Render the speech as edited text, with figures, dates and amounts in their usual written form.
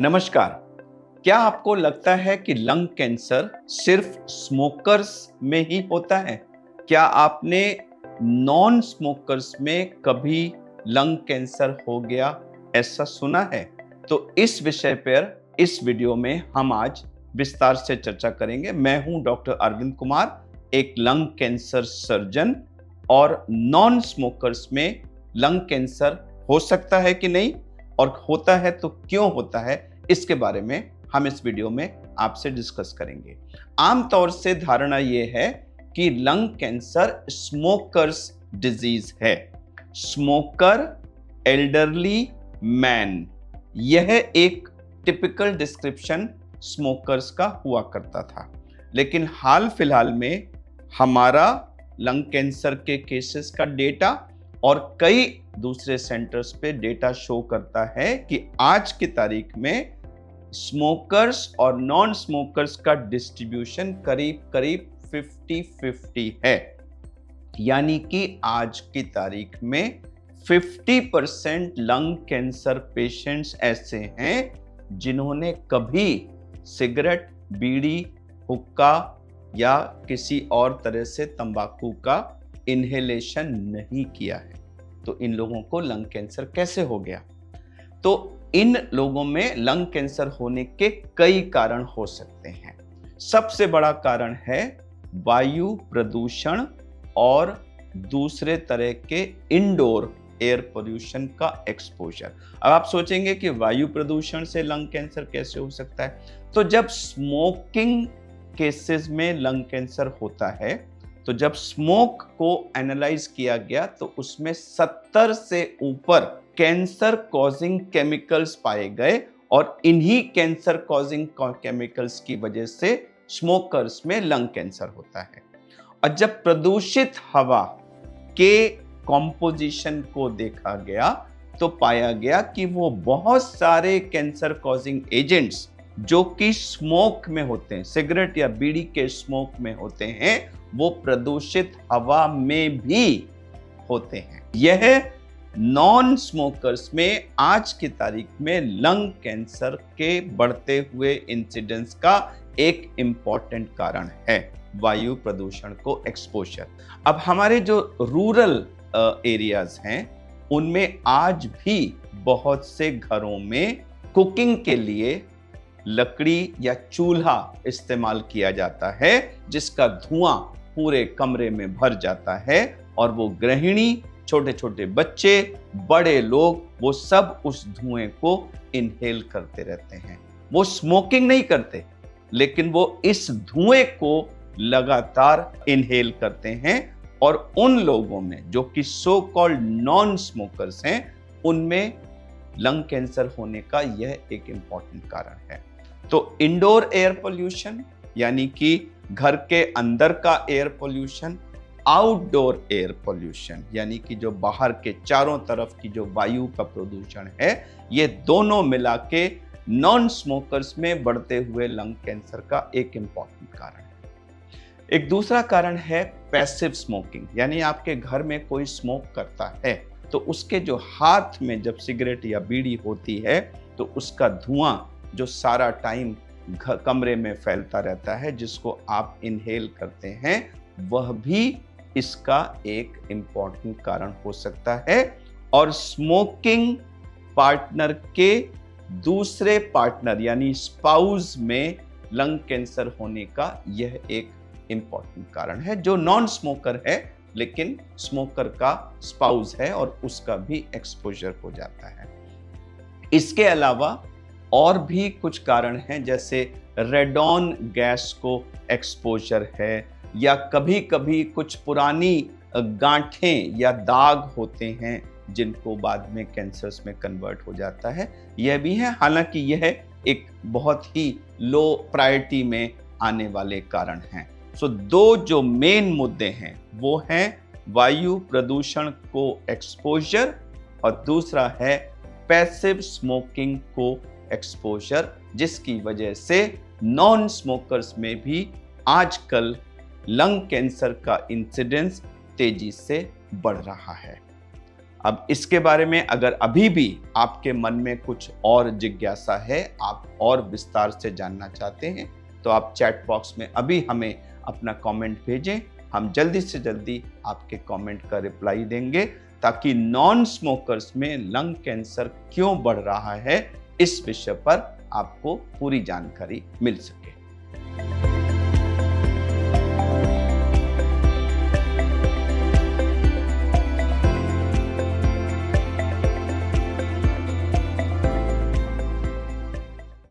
नमस्कार। क्या आपको लगता है कि लंग कैंसर सिर्फ स्मोकर्स में ही होता है? क्या आपने नॉन स्मोकर्स में कभी लंग कैंसर हो गया ऐसा सुना है? तो इस विषय पर इस वीडियो में हम आज विस्तार से चर्चा करेंगे। मैं हूं डॉक्टर अरविंद कुमार, एक लंग कैंसर सर्जन। और नॉन स्मोकर्स में लंग कैंसर हो सकता है कि नहीं, और होता है तो क्यों होता है, इसके बारे में हम इस वीडियो में आपसे डिस्कस करेंगे। आमतौर से धारणा यह है कि लंग कैंसर स्मोकर्स डिजीज है। स्मोकर, एल्डरली मैन, यह एक टिपिकल डिस्क्रिप्शन स्मोकर्स का हुआ करता था। लेकिन हाल फिलहाल में हमारा लंग कैंसर के केसेस का डेटा और कई दूसरे सेंटर्स पे डेटा शो करता है कि आज की तारीख में स्मोकर्स और नॉन स्मोकर्स का डिस्ट्रीब्यूशन करीब करीब 50-50 है। यानी कि आज की तारीख में 50% लंग कैंसर पेशेंट्स ऐसे हैं जिन्होंने कभी सिगरेट, बीड़ी, हुक्का या किसी और तरह से तंबाकू का इनहेलेशन नहीं किया है। तो इन लोगों को लंग कैंसर कैसे हो गया? तो इन लोगों में लंग कैंसर होने के कई कारण हो सकते हैं। सबसे बड़ा कारण है वायु प्रदूषण और दूसरे तरह के इंडोर एयर पोल्यूशन का एक्सपोजर। अब आप सोचेंगे कि वायु प्रदूषण से लंग कैंसर कैसे हो सकता है? तो जब स्मोकिंग केसेस में लंग कैंसर होता है, तो जब स्मोक को एनालाइज किया गया तो उसमें 70 से ऊपर कैंसर कॉजिंग केमिकल्स पाए गए, और इन्हीं कैंसर कॉजिंग केमिकल्स की वजह से स्मोकर्स में लंग कैंसर होता है। और जब प्रदूषित हवा के कॉम्पोजिशन को देखा गया तो पाया गया कि वो बहुत सारे कैंसर कॉजिंग एजेंट्स जो कि स्मोक में होते हैं, सिगरेट या बीड़ी के स्मोक में होते हैं, वो प्रदूषित हवा में भी होते हैं। यह नॉन स्मोकर्स में आज की तारीख में लंग कैंसर के बढ़ते हुए इंसिडेंस का एक इंपॉर्टेंट कारण है, वायु प्रदूषण को एक्सपोजर। अब हमारे जो रूरल एरियाज हैं उनमें आज भी बहुत से घरों में कुकिंग के लिए लकड़ी या चूल्हा इस्तेमाल किया जाता है, जिसका धुआं पूरे कमरे में भर जाता है, और वो गृहिणी, छोटे छोटे बच्चे, बड़े लोग, वो सब उस धुएं को इनहेल करते रहते हैं। वो स्मोकिंग नहीं करते, लेकिन वो इस धुएं को लगातार इनहेल करते हैं। और उन लोगों में जो कि सो कॉल्ड नॉन स्मोकर्स हैं, उनमें लंग कैंसर होने का यह एक इंपॉर्टेंट कारण है। तो इंडोर एयर पोल्यूशन यानी कि घर के अंदर का air pollution, outdoor air pollution यानी कि जो बाहर के चारों तरफ की जो वायु का प्रदूषण है, ये दोनों मिला के नॉन स्मोकर्स में बढ़ते हुए लंग कैंसर का एक इंपॉर्टेंट कारण है। एक दूसरा कारण है पैसिव स्मोकिंग, यानी आपके घर में कोई स्मोक करता है तो उसके जो हाथ में जब सिगरेट या बीड़ी होती है तो उसका धुआं जो सारा टाइम कमरे में फैलता रहता है, जिसको आप इनहेल करते हैं, वह भी इसका एक इंपॉर्टेंट कारण हो सकता है। और स्मोकिंग पार्टनर के दूसरे पार्टनर यानी स्पाउस में लंग कैंसर होने का यह एक इंपॉर्टेंट कारण है, जो नॉन स्मोकर है लेकिन स्मोकर का स्पाउस है और उसका भी एक्सपोजर हो जाता है। इसके अलावा और भी कुछ कारण हैं, जैसे रेडॉन गैस को एक्सपोजर है, या कभी कभी कुछ पुरानी गांठें या दाग होते हैं जिनको बाद में कैंसर्स में कन्वर्ट हो जाता है, यह भी है। हालांकि यह एक बहुत ही लो प्रायोरिटी में आने वाले कारण हैं। सो दो जो मेन मुद्दे हैं वो हैं वायु प्रदूषण को एक्सपोजर, और दूसरा है पैसिव स्मोकिंग को एक्सपोजर, जिसकी वजह से नॉन स्मोकर्स में भी आजकल लंग कैंसर का इंसिडेंस तेजी से बढ़ रहा है। अब इसके बारे में अगर अभी भी आपके मन में कुछ और जिज्ञासा है, आप और विस्तार से जानना चाहते हैं, तो आप चैट बॉक्स में अभी हमें अपना कमेंट भेजें। हम जल्दी से जल्दी आपके कमेंट का रिप्लाई देंगे, ताकि नॉन स्मोकर्स में लंग कैंसर क्यों बढ़ रहा है, इस विषय पर आपको पूरी जानकारी मिल सके।